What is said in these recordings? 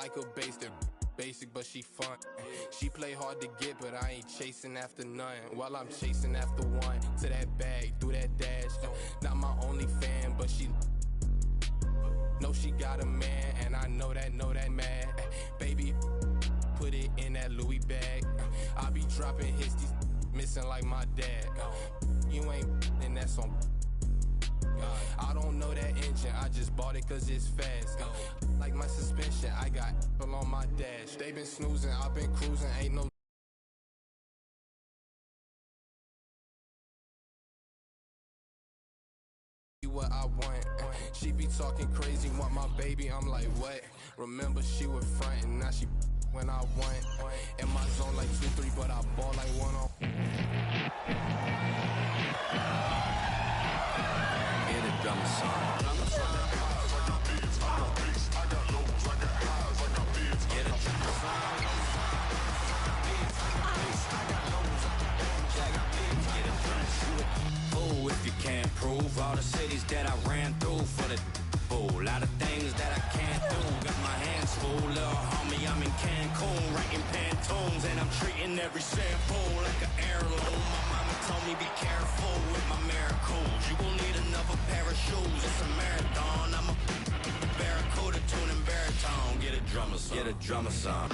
like a basic, but she fun. She play hard to get, but I ain't chasing after none. While I'm chasing after one, to that bag, through that dash. Not my only fan, but she know she got a man, and I know that mad. Baby, put it in that Louis bag. I be dropping hits, these missing like my dad. You ain't, and that's on. I don't know that engine, I just bought it cause it's fast. Like my suspension, I got on my dash. They been snoozing, I've been cruising, ain't no what I want. She be talking crazy, want my baby, I'm like what? Remember she was frontin', now she when I want. In my zone like 2-3, but I ball like 1-on. Get a drum song. Oh, if you can't prove all the cities that I ran through for the a lot of things that I can't do. Got my hands full, little homie, I'm in Cancun, writing Pantones, and I'm treating every sample like an heirloom. My mama told me be careful with my miracles. You gon' need another pair of shoes. It's a marathon. I'm a barracuda tuning baritone. Get a drummer song. Get a drummer song.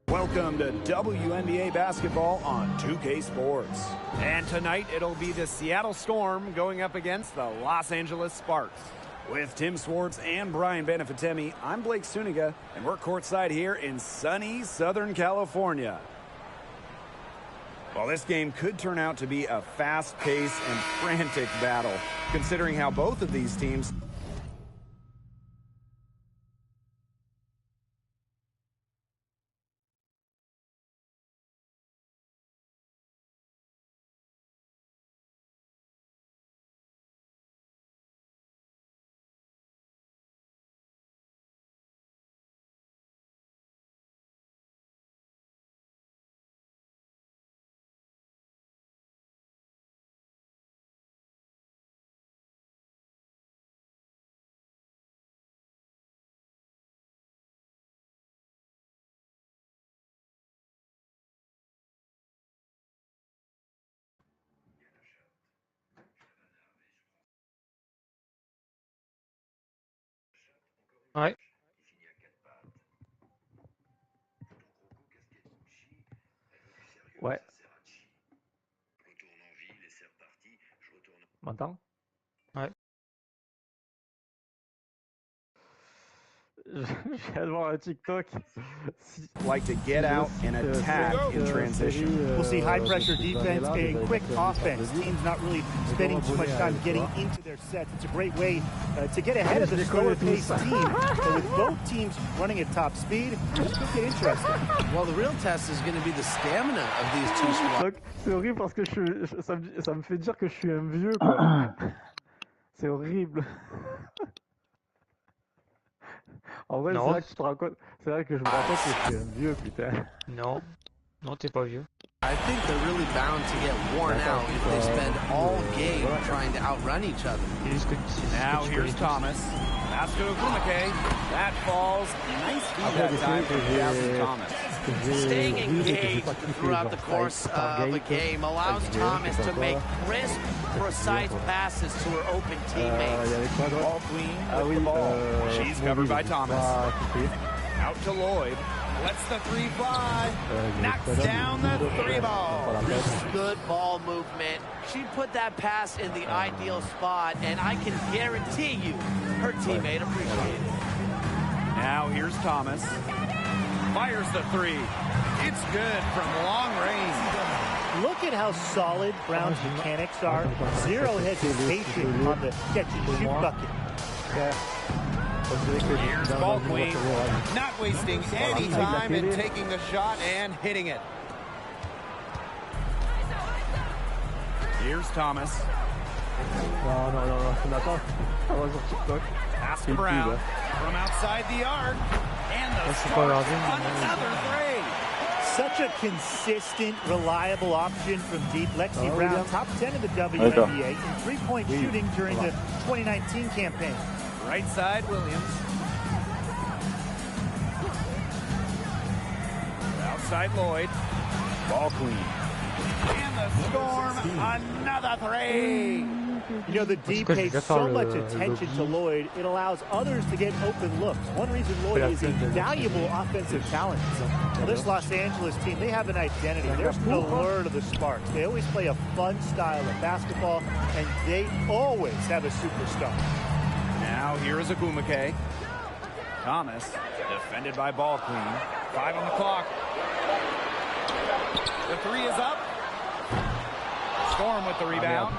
Welcome to WNBA basketball on 2K Sports. And tonight it'll be the Seattle Storm going up against the Los Angeles Sparks. With Tim Swartz and Brian Benefitemi, I'm Blake Suniga, and we're courtside here in sunny Southern California. Well, this game could turn out to be a fast-paced and frantic battle, considering how both of these teams Ouais. Ouais. M'entends? Ouais. Je viens de voir un TikTok. like to get out and attack in transition. We'll see high-pressure defense and quick offense. Teams not really spending too much time getting into their sets. It's a great way to get ahead of the slower-paced team. But with both teams running at top speed, it could get interesting. Well, the real test is going to be the stamina of these two squads. C'est horrible parce que ça me fait dire que je suis un vieux, quoi. C'est horrible. En vrai, c'est là que tu te rends compte. C'est là que je me rends compte que je suis un vieux, putain. Non, non, t'es pas vieux. I think they're really bound to get worn out if they spend all game trying to outrun each other. Now here's Thomas. Pass to Kumake. That falls. Nice feed that time for Thomas. Staying engaged throughout the course of a game allows Thomas to make crisp, precise passes to her open teammates. Ball queen with the ball. She's covered by Thomas. Out to Lloyd. Lets the three fly. Knocks down the three ball. Good ball movement. She put that pass in the ideal spot, and I can guarantee you her teammate appreciated it. Now here's Thomas. Fires the three. It's good from long range. Look at how solid Brown's mechanics are. Zero hesitation on the catch-and-shoot bucket. Here's ball queen. Not wasting any time in taking the shot and hitting it. Here's Thomas. Pass to Brown from outside the arc. And the Sparks another three. Such a consistent, reliable option from deep. Lexi Brown, top 10 in the WNBA in three-point shooting during the 2019 campaign. Right side, Williams. Outside, Lloyd. Ball clean. And the Storm, another three. You know, the D pays so much attention to Lloyd, it allows others to get open looks. One reason Lloyd is a valuable offensive talent. Well, this Los Angeles team, they have an identity. There's no lure to the Sparks. They always play a fun style of basketball, and they always have a superstar. Now here is Agumake. Thomas, defended by Ball Queen. 5 on the clock. The three is up. Storm with the rebound.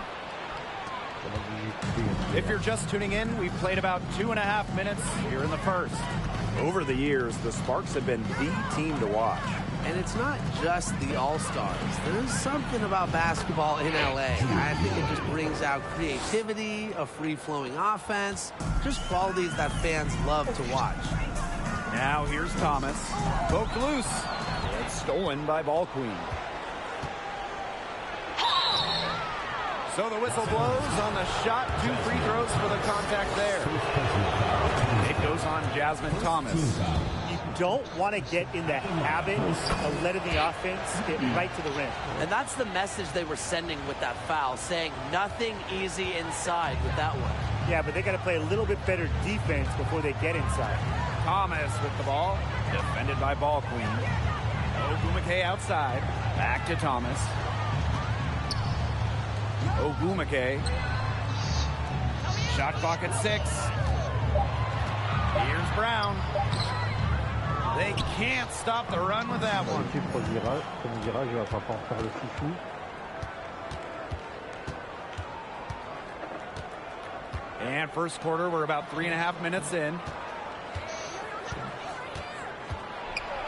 If you're just tuning in, we've played about 2.5 minutes here in the first. Over the years, the Sparks have been the team to watch. And it's not just the All-Stars. There's something about basketball in LA. I think it just brings out creativity, a free-flowing offense, just qualities that fans love to watch. Now here's Thomas. Poked loose. It's stolen by Ball Queen. So the whistle blows on the shot. 2 free throws for the contact there. It goes on Jasmine Thomas. You don't want to get in the habit of letting the offense get right to the rim. And that's the message they were sending with that foul, saying nothing easy inside with that one. Yeah, but they got to play a little bit better defense before they get inside. Thomas with the ball. Defended by Ball Queen. Ogumake outside. Back to Thomas. Ogumake. Shot clock at 6. Here's Brown. They can't stop the run with that one. And first quarter, we're about 3.5 minutes in.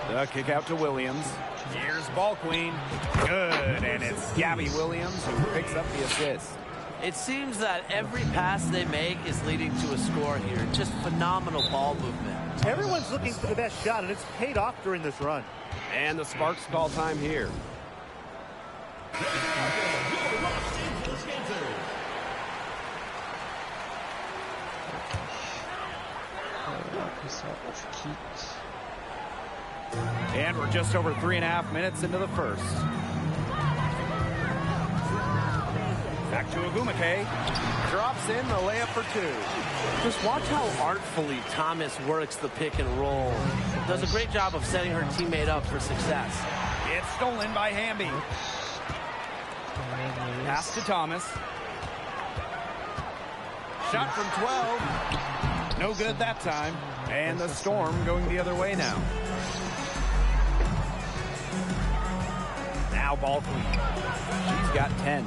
The kick out to Williams. Here's Ball Queen. Good, and it's Gabby Williams who picks up the assist. It seems that every pass they make is leading to a score here. Just phenomenal ball movement. Everyone's looking for the best shot, and it's paid off during this run. And the Sparks call time here. And we're just over 3.5 minutes into the first. Back to Agumake. Drops in the layup for 2. Just watch how artfully Thomas works the pick and roll. Does a great job of setting her teammate up for success. It's stolen by Hamby. Pass to Thomas. Shot from 12. No good that time. And the Storm going the other way now. Now Ball Queen. She's got 10.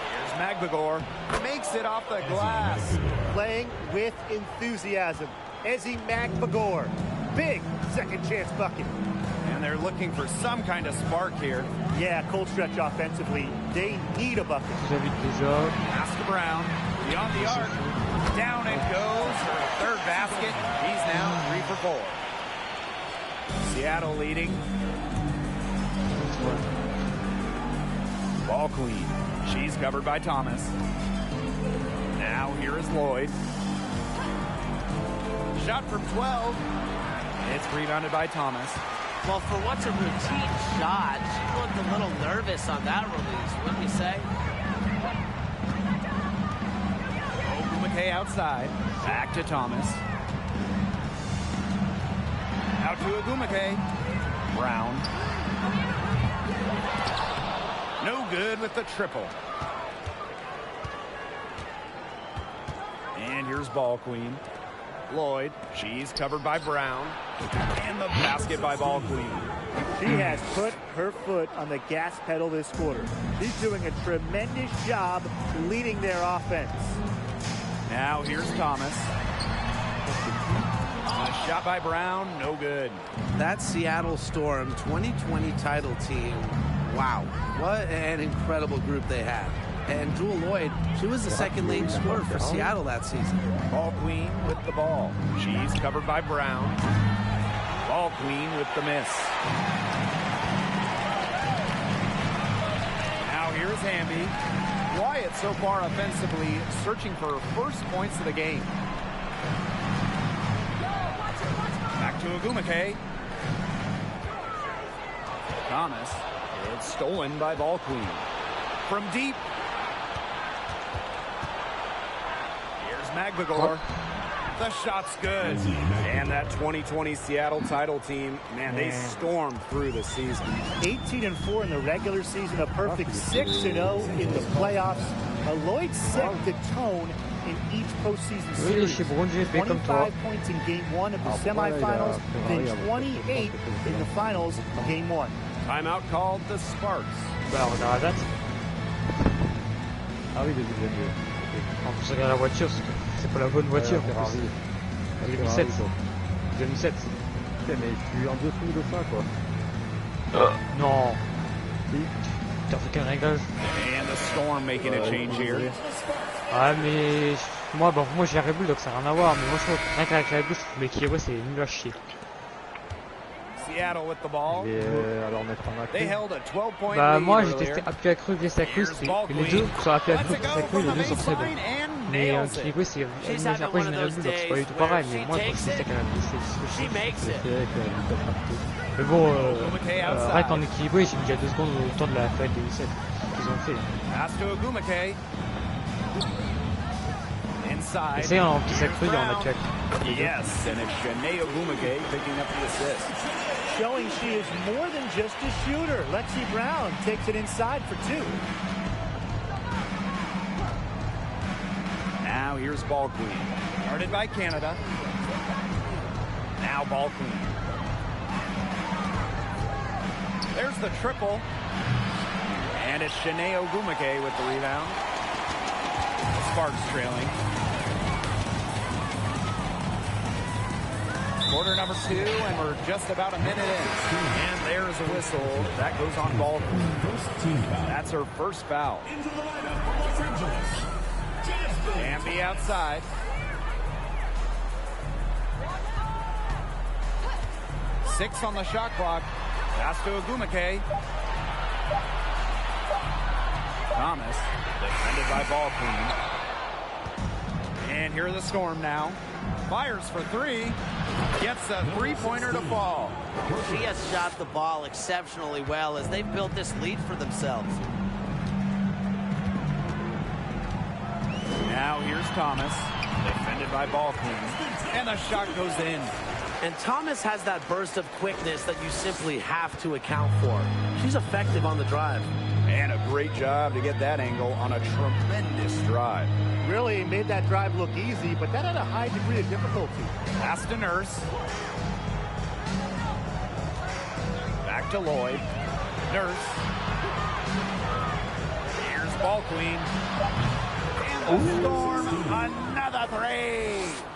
Here's Magbagor. Makes it off the glass. Playing with enthusiasm. Ezzy Magbagor. Big second chance bucket. And they're looking for some kind of spark here. Yeah, cold stretch offensively. They need a bucket. Pass to Brown. Beyond the arc. Down it goes for a third basket. He's now 3 for 4. Seattle leading. Ball Queen. She's covered by Thomas. Now here is Lloyd. Shot from 12. It's rebounded by Thomas. Well, for what's a routine shot, she looked a little nervous on that release, wouldn't you say? Ogumake outside. Back to Thomas. Out to Agumake. Brown. No good with the triple. And here's Ball Queen. Lloyd. She's covered by Brown. And the basket by Ball Queen. She has put her foot on the gas pedal this quarter. She's doing a tremendous job leading their offense. Now here's Thomas. A shot by Brown, no good. That Seattle Storm 2020 title team, wow, what an incredible group they had. And Jewel Lloyd, she was the second leading scorer for Seattle that season. Ball Queen with the ball. She's covered by Brown. Ball Queen with the miss. Now here's Hamby. quiet so far offensively, searching for first points of the game. Back to Agumake. Thomas. It's stolen by Ball Queen. From deep. Here's Magbagor. The shot's good. And that 2020 Seattle title team, man, they stormed through the season. 18-4 in the regular season, a perfect 6-0 in the playoffs. Lloyd set the tone in each postseason series. 25 points in game 1 of the semifinals, then 28 in the finals of game 1. Timeout called the Sparks. Bah, on a la date. Ah oui, 2022. En plus, regarde la voiture, c'est pas la bonne voiture. 2007. 2007. Mais je suis en dessous de ça, quoi. Non. T'as fait qu'un réglage. And the Storm making a change here. Ah, mais moi, bon, moi j'ai la Red Bull, donc ça n'a rien à voir. Mais moi, je trouve rien qu'avec la Red Bull, je trouve que l'équilibre, c'est nul à chier. Seattle with the ball. They held a 12-point bah lead moi j'étais appuyé à creux, glissé à creux, et les deux sont appuyés à creux, glissé à creux, les deux sont très bons. Mais équilibré c'est... Après j'ai une Red Bull, donc c'est pas du tout pareil, mais moi je sais quand même, c'est ce que je sais. Mais bon, rien qu'en équilibré, j'ai mis il y a 2 secondes au temps de la fête des 17 qu'ils ont fait. Essaye en glissé à creux, il y en a check. Yes, and it's Shanae Ogumake picking up the assist. Showing she is more than just a shooter. Lexi Brown takes it inside for 2. Now here's Ball Queen. Guarded by Canada. Now Ball Queen. There's the triple. And it's Shanae Ogumake with the rebound. Sparks trailing. Quarter number 2, and we're just about a minute in. And there's a whistle. That goes on Ball. That's her first foul. And be outside. 6 on the shot clock. Pass to Ogumake. Thomas, defended by Ball Queen. And here are the Storm now. Fires for 3. Gets a 3-pointer to fall. She has shot the ball exceptionally well as they've built this lead for themselves. Now here's Thomas, defended by Ball Queen. And the shot goes in. And Thomas has that burst of quickness that you simply have to account for. She's effective on the drive. And a great job to get that angle on a tremendous drive. Really made that drive look easy, but that had a high degree of difficulty. Pass to Nurse. Back to Lloyd. Nurse. Here's Ball Queen. And the Storm, another 3.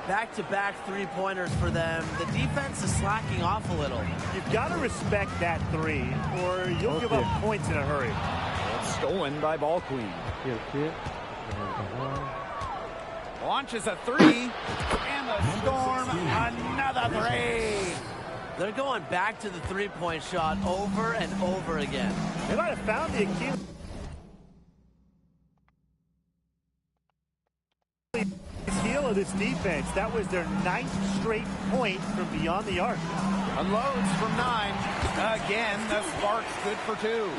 Back-to-back 3-pointers for them. The defense is slacking off a little. You've got to respect that 3, or you'll give up points in a hurry. It's stolen by Ball Queen. Launches a 3, and the Storm, another 3. They're going back to the 3-point shot over and over again. They might have found the Achilles heel of this defense. That was their 9th straight point from beyond the arc. Unloads from 9. Again, the Sparks good for 2.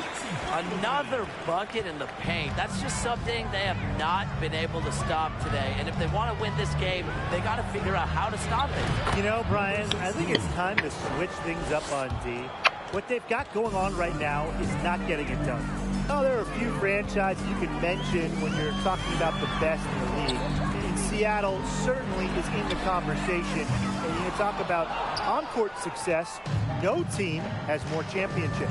Another bucket in the paint. That's just something they have not been able to stop today. And if they want to win this game, they got to figure out how to stop it. You know, Brian, I think it's time to switch things up on D. What they've got going on right now is not getting it done. Oh, there are a few franchises you can mention when you're talking about the best in the league. Seattle certainly is in the conversation. And you talk about on-court success, no team has more championships.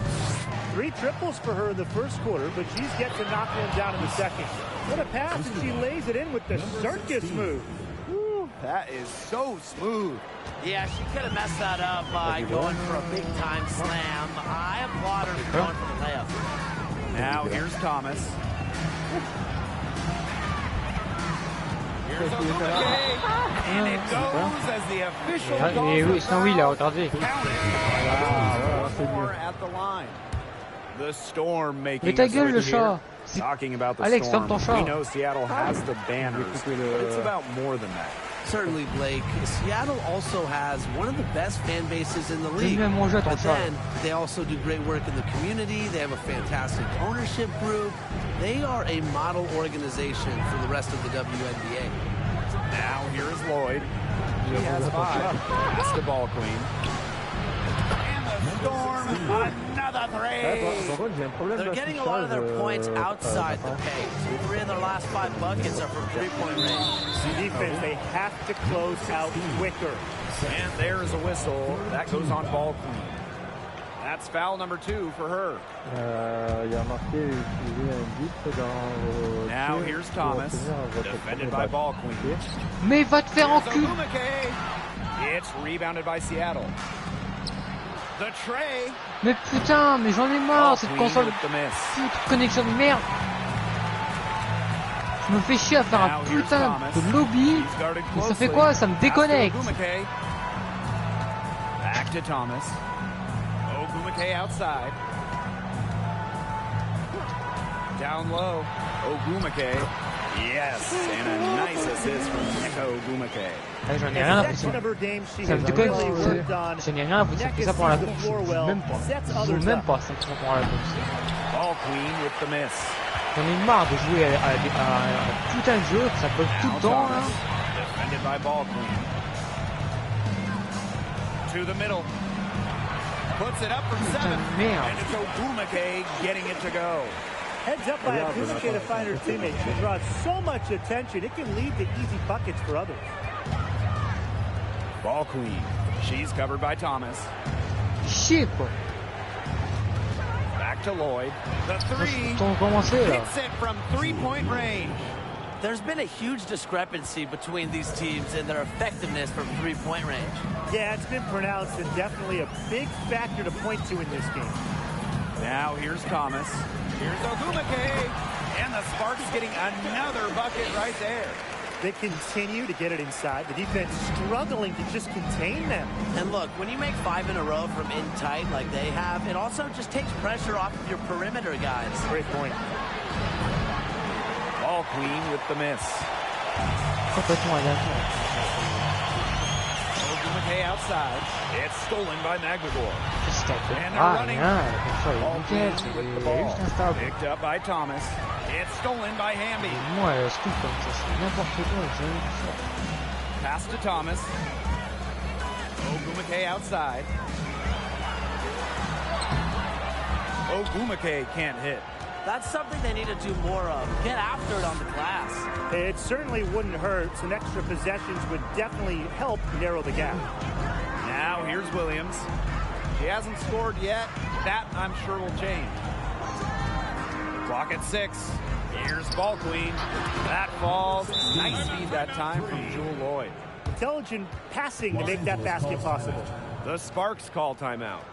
3 triples for her in the first quarter, but she's yet to knock one down in the second. What a pass, and she lays it in with the circus move. Woo, that is so smooth. Yeah, she could have messed that up by going for a big-time slam. I applaud her for going for the layup. Now here's Thomas. Here's and it goes as the official oui, il a regardé. at the line. The Storm making Mais ta gueule, le chat. Talking about the Alex, ferme Storm, ton chat. we know Seattle has the banners, but it's about more than that. Certainly, Blake. Seattle also has one of the best fan bases in the league. But then, they also do great work in the community. They have a fantastic ownership group. They are a model organization for the rest of the WNBA. Now, here is Lloyd. She has 5. That's the ball queen. And the Storm, another 3. They're getting a lot of their points outside the paint. 3 of their last 5 buckets are from three-point range. The defense, they have to close out quicker. And there's a whistle. That goes on ball queen. That's foul number 2 for her. Now here's Thomas, defended by ball queen. Mais va te faire en cul. It's rebounded by Seattle. The tray. Mais putain, mais j'en ai marre cette console. Putain, connexion de merde. Je me fais chier à faire un putain de lobby. Mais ça fait quoi? Ça me déconnecte. Back to Thomas. Ogumake outside. Down low. Ogumake. Yes, and a nice assist from Ogumake. J'en ai rien à foutre. Ça me déconne. J'en ai rien à foutre. Ça fait ça pour la course. Je joue même pas. Je joue même pas ça pour la course. Ball queen with the miss. J'en ai marre de jouer à un putain de jeu. Ça peut tout le temps là. Defended by ball queen. To the middle. Puts it up from 7. And it's Ogumake getting it to go. Heads up by Ogumake to find her teammate. She draws so much attention, it can lead to easy buckets for others. Ball queen. She's covered by Thomas. Chier quoi. Back to Lloyd. The 3. Hits it from 3-point range. There's been a huge discrepancy between these teams in their effectiveness from three-point range. Yeah, it's been pronounced and definitely a big factor to point to in this game. Now here's Thomas. Here's Ogumake. And the Sparks getting another bucket right there. They continue to get it inside. The defense struggling to just contain them. And look, when you make 5 in a row from in tight like they have, it also just takes pressure off of your perimeter guys. Great point. Ball queen with the miss. Ogumake outside. It's stolen by Magdagor. And they're running. Ball queen with the ball. Picked up by Thomas. It's stolen by Hamby. Pass to Thomas. Ogumake outside. Ogumake can't hit. That's something they need to do more of. Get after it on the glass. It certainly wouldn't hurt. Some extra possessions would definitely help narrow the gap. Now here's Williams. She hasn't scored yet. That, I'm sure, will change. Clock at 6. Here's ball queen. That falls. Nice feed that time from Jewel Lloyd. Intelligent passing to make that basket possible. The Sparks call timeout.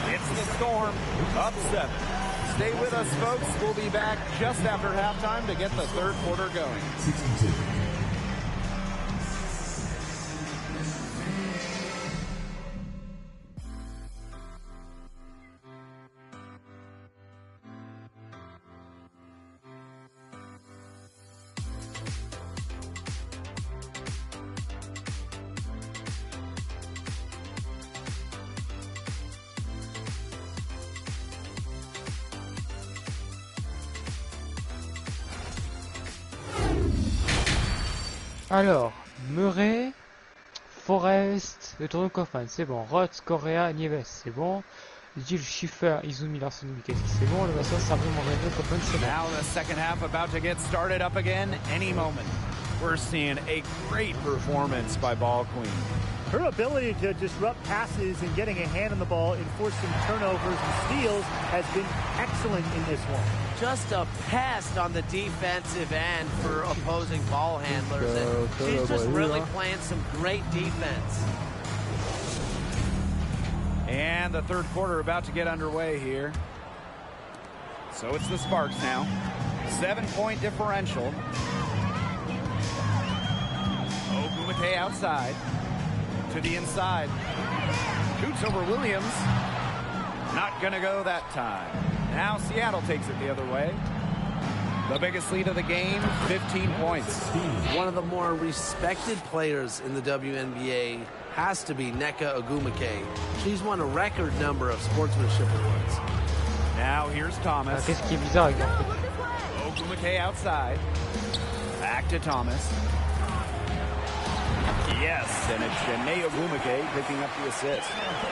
It's the Storm, up 7. Stay with us, folks. We'll be back just after halftime to get the third quarter going. 62. Alors, Murray, Forrest, le tournoi Kaufman, c'est bon. Roth, Correa, Nieves, c'est bon. Gilles, Schiffer, Izumi, Larson, Mikesi, c'est bon. Le Vasson, Sabri, Moreno, Kaufman, c'est bon. Now the second half about to get started up again any moment. We're seeing a great performance by Ball Queen. Her ability to disrupt passes and getting a hand on the ball and forcing turnovers and steals has been excellent in this one. Just a pest on the defensive end for opposing ball handlers. And she's just really playing some great defense. And the third quarter about to get underway here. So it's the Sparks now. 7-point differential. Ogumake outside. To the inside. Shoots over Williams. Not going to go that time. Now Seattle takes it the other way. The biggest lead of the game, 15 points. One of the more respected players in the WNBA has to be Nneka Ogumake. She's won a record number of sportsmanship awards. Now here's Thomas. Qu'est-ce qui est bizarre avec leur Ogumake outside. Back to Thomas. Yes, and it's Nneka Ogumake picking up the assist.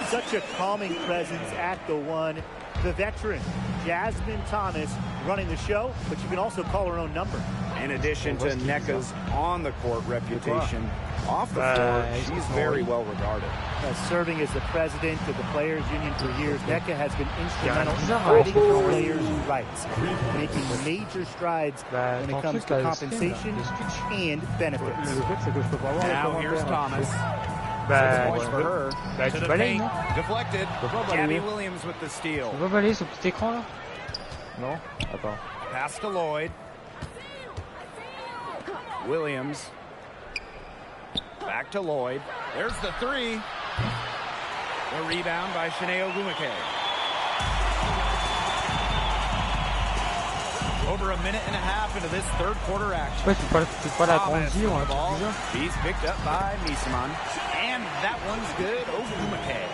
Such a calming presence at the one. The veteran, Jasmine Thomas, running the show, but you can also call her own number. In addition to Nneka's on-the-court reputation, off the floor, she's very well regarded. Serving as the president of the Players Union for years, Nneka has been instrumental in fighting for players' rights, making major strides when it comes to compensation and benefits. Now here's Thomas. 6 points for her. To the paint. Deflected. Gabby Williams with the steal. Tu peux balayer ce petit écran là? Non? Attends. Pass to Lloyd. Williams. Back to Lloyd. There's the three. The rebound by Nneka Ogumake. Over a minute and a half into this third quarter action. Thomas with the ball. He's picked up by Misaman. And that one's good. Ogumake.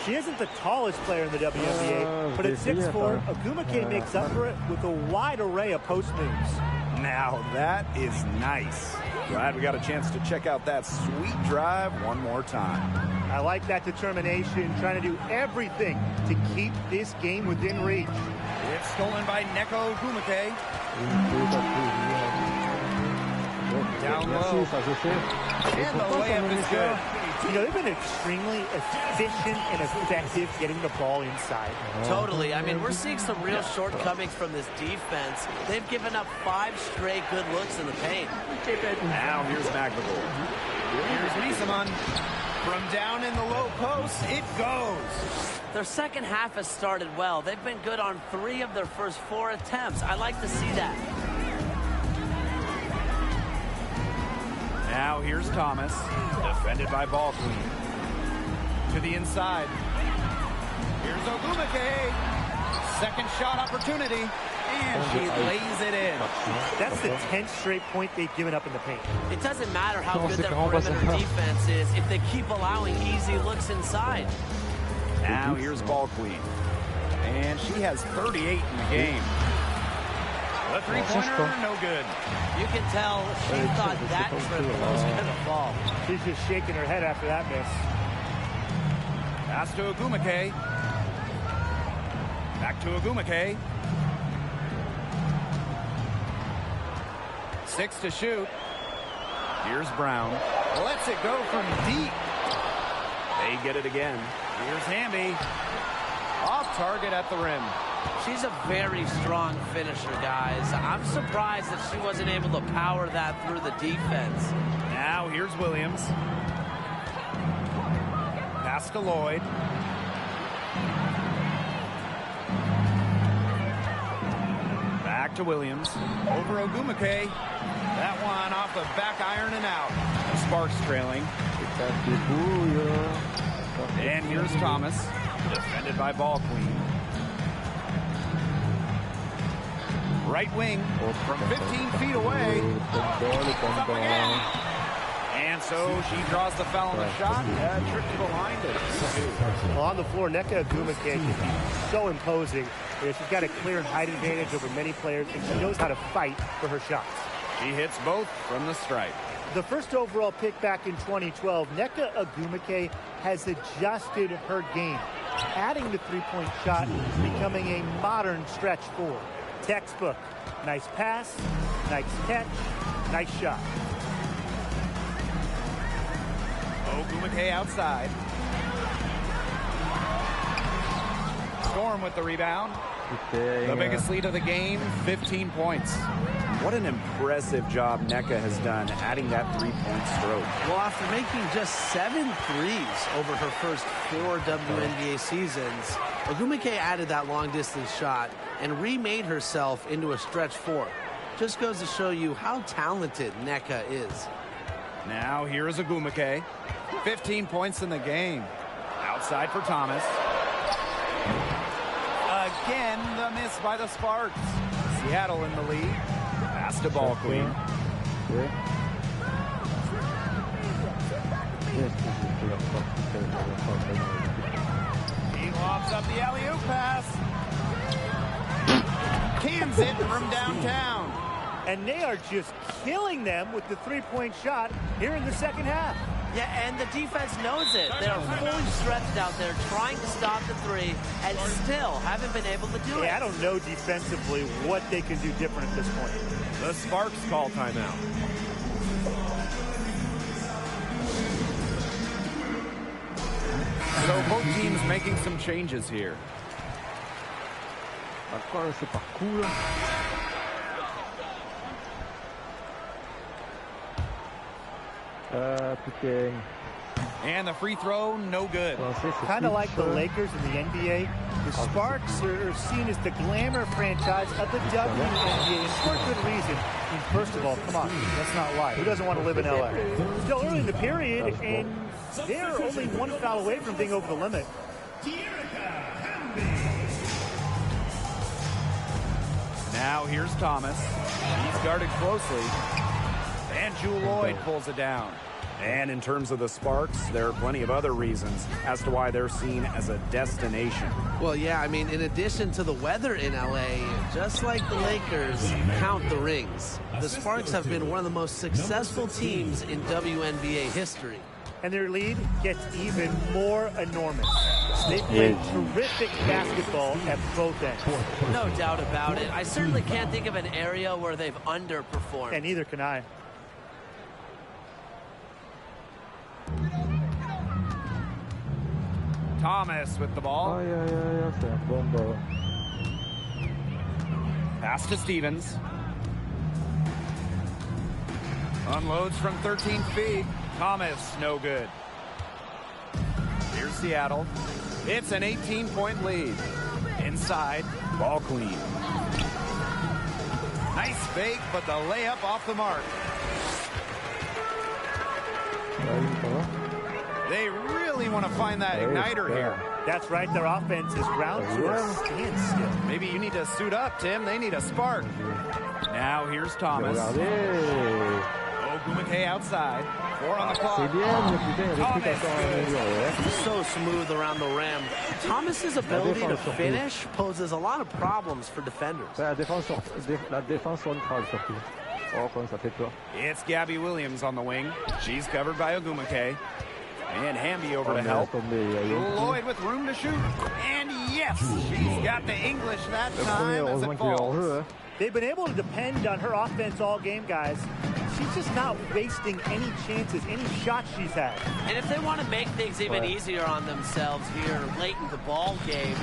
She isn't the tallest player in the WNBA, but at 6'4", Ogumake makes up for it with a wide array of post moves. Now that is nice. Glad we got a chance to check out that sweet drive one more time. I like that determination, trying to do everything to keep this game within reach. It's stolen by Nneka Ogumake. Down low. And the layup is good. You know, they've been extremely efficient and effective getting the ball inside. Totally. I mean, we're seeing some real shortcomings from this defense. They've given up 5 straight good looks in the paint. Now here's Magdeburg. Here's Misaman. From down in the low post, it goes. Their second half has started well. They've been good on 3 of their first 4 attempts. I like to see that. Now here's Thomas, defended by Ball Queen. To the inside. Here's Ogumake. Second shot opportunity, and she lays it in. That's the 10th straight point they've given up in the paint. It doesn't matter how good their perimeter defense is if they keep allowing easy looks inside. Now here's Ball Queen. And she has 38 in the game. The three-pointer, no good. You can tell she thought that triple was going to fall. She's just shaking her head after that miss. Pass to Ogumake. Back to Ogumake. 6 to shoot. Here's Brown. Lets it go from deep. They get it again. Here's Hamby. Off target at the rim. She's a very strong finisher, guys. I'm surprised that she wasn't able to power that through the defense. Now here's Williams. Pass to Lloyd. Back to Williams. Over Ogumake. That one off the back iron and out. Sparks trailing. And here's Thomas. Defended by Ball Queen. Right wing from 15 feet away. Up again. And so she draws the foul on the shot. Tripped behind it. Well, on the floor, Nneka Ogumake is so imposing. She's got a clear height advantage over many players, and she knows how to fight for her shots. She hits both from the stripe. The first overall pick back in 2012, Nneka Ogumake has adjusted her game, adding the three-point shot, becoming a modern stretch four. Textbook. Nice pass, nice catch, nice shot. Ogumake outside. Storm with the rebound. The biggest lead of the game, 15 points. What an impressive job NECA has done adding that three-point stroke. Well, after making just 7 threes over her first 4 WNBA seasons, Ogumake added that long-distance shot and remade herself into a stretch 4. Just goes to show you how talented NECA is. Now here's Ogumake. 15 points in the game. Outside for Thomas. Again, the miss by the Sparks. Seattle in the lead. Pass to Ball Queen. He lobs up the alley-oop pass. Cans it from downtown. And they are just killing them with the three-point shot here in the second half. Yeah, and the defense knows it. They're fully stretched out there trying to stop the three and still haven't been able to do it. I don't know defensively what they can do different at this point. The Sparks call timeout. So both teams making some changes here. And the free throw, no good. Kind of like the Lakers in the NBA, the Sparks are seen as the glamour franchise of the WNBA, and for good reason. I mean, first of all, come on, let's not lie. Who doesn't want to live in LA? Still early in the period, and they're only one foul away from being over the limit. Now here's Thomas. He's guarded closely. And Jewel Lloyd pulls it down. And in terms of the Sparks, there are plenty of other reasons as to why they're seen as a destination. Well, yeah, I mean, in addition to the weather in LA, just like the Lakers, count the rings. The Sparks have been one of the most successful teams in WNBA history. And their lead gets even more enormous. They play terrific basketball at both ends. No doubt about it. I certainly can't think of an area where they've underperformed. And neither can I. Thomas with the ball. Pass to Stevens. Unloads from 13 feet. Thomas, no good. Here's Seattle. It's an 18-point lead. Inside, Ball Queen. Nice fake, but the layup off the mark. They really want to find that igniter here. That's right, their offense is ground to a standstill. Maybe you need to suit up, Tim. They need a spark. Now here's Thomas. Ogumake outside. 4 on the clock. Thomas, so smooth around the rim. Thomas's ability to finish poses a lot of problems for defenders. It's Gabby Williams on the wing. She's covered by Ogumake. And Hamby over to help. Lloyd with room to shoot. And yes, she's got the English that time as it falls. They've been able to depend on her offense all game, guys. She's just not wasting any chances, any shots she's had. And if they want to make things even easier on themselves here late in the ball game,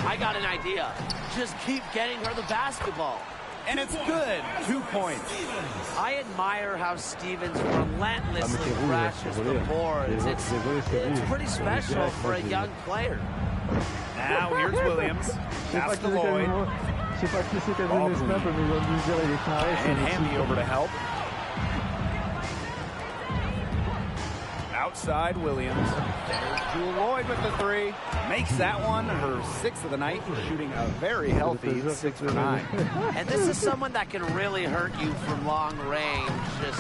I got an idea. Just keep getting her the basketball. And it's good. 2 points. I admire how Stevens relentlessly crashes the boards. It's pretty special for a young player. Now here's Williams. Pass to Lloyd. And Hamby over to help. Outside Williams. There's Jewel Lloyd with the 3. Makes that one her 6th of the night, shooting a very healthy 6 for 9. And this is someone that can really hurt you from long range.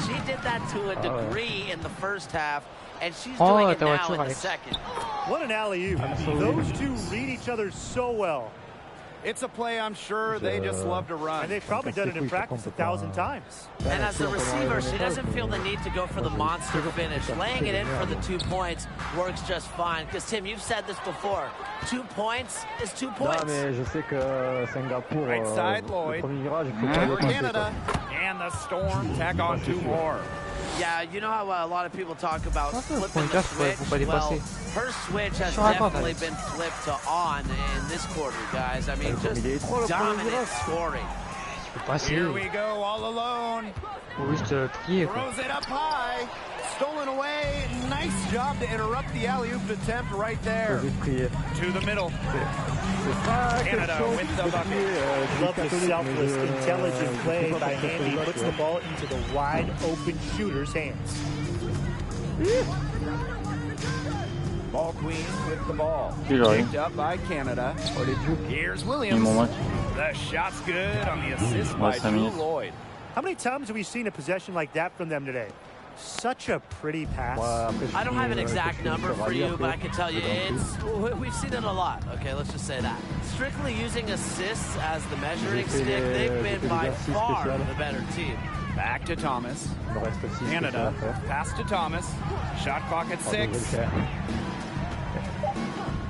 She did that to a degree in the first half, and she's doing it now in the second. What an alley-oop. Those two read each other so well. It's a play I'm sure they just love to run. And they've probably done it in practice 1,000 times. And as the receiver, she doesn't feel the need to go for the monster finish. Laying it in for the 2 points works just fine. Because, Tim, you've said this before. 2 points is 2 points. Right side, Lloyd. For Canada. And the Storm tack on 2 more. Yeah, you know how a lot of people talk about flipping the switch? Well, her switch has definitely been flipped to on in this quarter, guys. I mean, just dominant scoring. Here we go, all alone. Throws it up high. Stolen away. Nice job to interrupt the alley-oop attempt right there. To the middle. Canada with the bucket. Love the selfless, intelligent play by Handy. Puts the ball into the wide open shooter's hands. Ball queen with the ball. Picked up by Canada. Here's Williams. The shot's good on the assist by Drew Lloyd. How many times have we seen a possession like that from them today? Such a pretty pass. I don't have an exact number for you, but I can tell you we've seen it a lot. Okay, let's just say that. Strictly using assists as the measuring stick, they've been by far the better team. Back to Thomas. Canada, pass to Thomas. Shot clock at 6.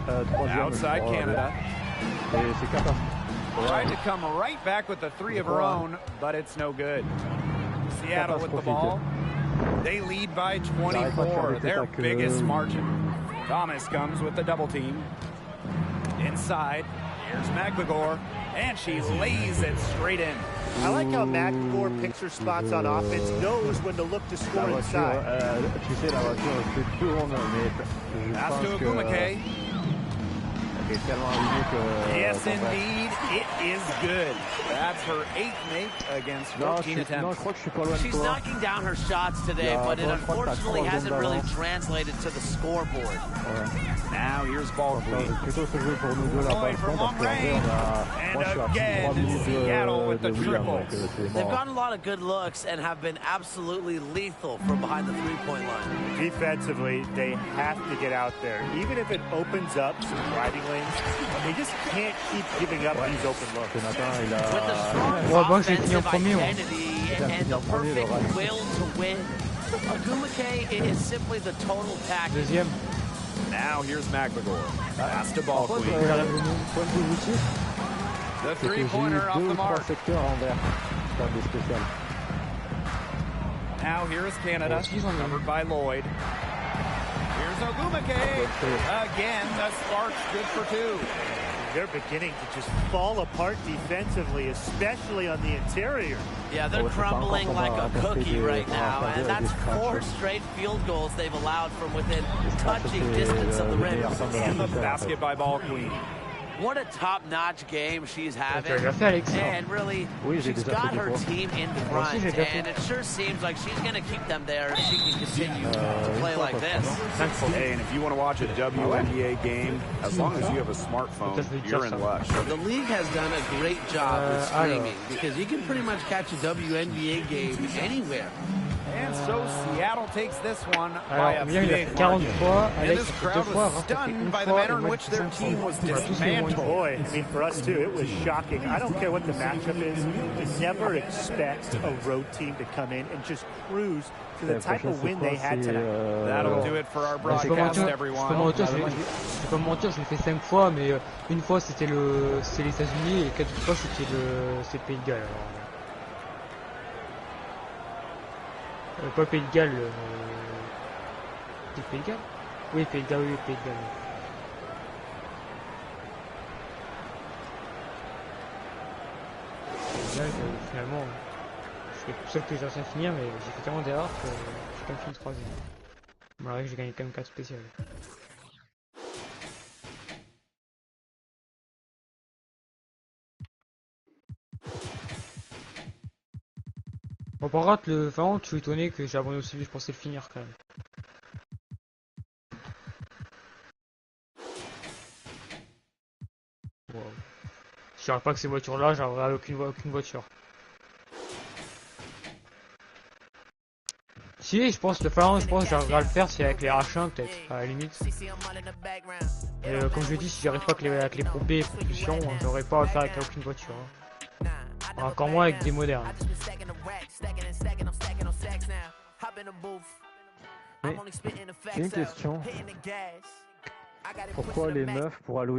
Outside Canada. Tried to come right back with the 3 of her own, but it's no good. Seattle with the ball. They lead by 24, their biggest margin. Thomas comes with the double team. Inside, here's McGregor, and she lays it straight in. I like how McGregor picks her spots on offense, knows when to look to score inside. Pass to Agumake. Yes, indeed, it is good. That's her 8th make against 14 attempts. She's knocking down her shots today, but it unfortunately hasn't really translated to the scoreboard. Now here's ball queen. Lloyd from long range. And again, Seattle with the triple. They've gotten a lot of good looks and have been absolutely lethal from behind the three-point line. Defensively, they have to get out there. Even if it opens up some driving lanes, they just can't keep giving up these open looks. With the strong offensive identity and the perfect will to win, Agumake is simply the total package. Now here's McGregor. Pass to ball queen. The three-pointer off the mark. Now here's Canada, covered by Lloyd. Here's Agumake. Again, the Sparks good for 2. They're beginning to just fall apart defensively, especially on the interior. Yeah, they're crumbling like a cookie right now, and that's 4 straight field goals they've allowed from within touching distance of the rim. And the basket by ball queen. What a top-notch game she's having, and really, she's got her team in front, and it sure seems like she's going to keep them there if she can continue to play like this. Hey, and if you want to watch a WNBA game, as long as you have a smartphone, you're in luck. The league has done a great job with streaming, because you can pretty much catch a WNBA game anywhere. And so Seattle takes this one by a big margin. And this crowd was stunned by the manner in which their team was dismantled. Boy, I mean, for us too, it was shocking. I don't care what the matchup is. You never expect a road team to come in and just cruise to the type of win they had tonight. That'll do it for our broadcast, everyone. Je peux pas mentir, je l'ai fait 5 fois, mais une fois c'était les États-Unis et 4 fois c'était le Pays de Galles. Pas Pays de Galles. Pays de Galles? Oui, Pays de Galles, oui, Pays de Galles. Finalement, c'est pour ça que j'ai réussi à finir, mais j'ai fait tellement d'erreurs que j'ai quand même fini 3ème. Bon, là, j'ai gagné quand même 4 spéciales. Bon, par contre, vraiment, je suis étonné que j'ai abandonné aussi vite, je pensais le finir quand même. Wow. Je dirais pas que ces voitures-là, j'arriverai avec aucune voiture. Si, je pense que j'arriverai à le faire si avec les H1 peut-être, à la limite. Comme je l'ai dit, si j'arrive pas avec les Pro B et propulsion, j'aurais pas à le faire avec aucune voiture. Encore moins avec des modernes. Mais j'ai une question. Pourquoi les meufs pour Halloween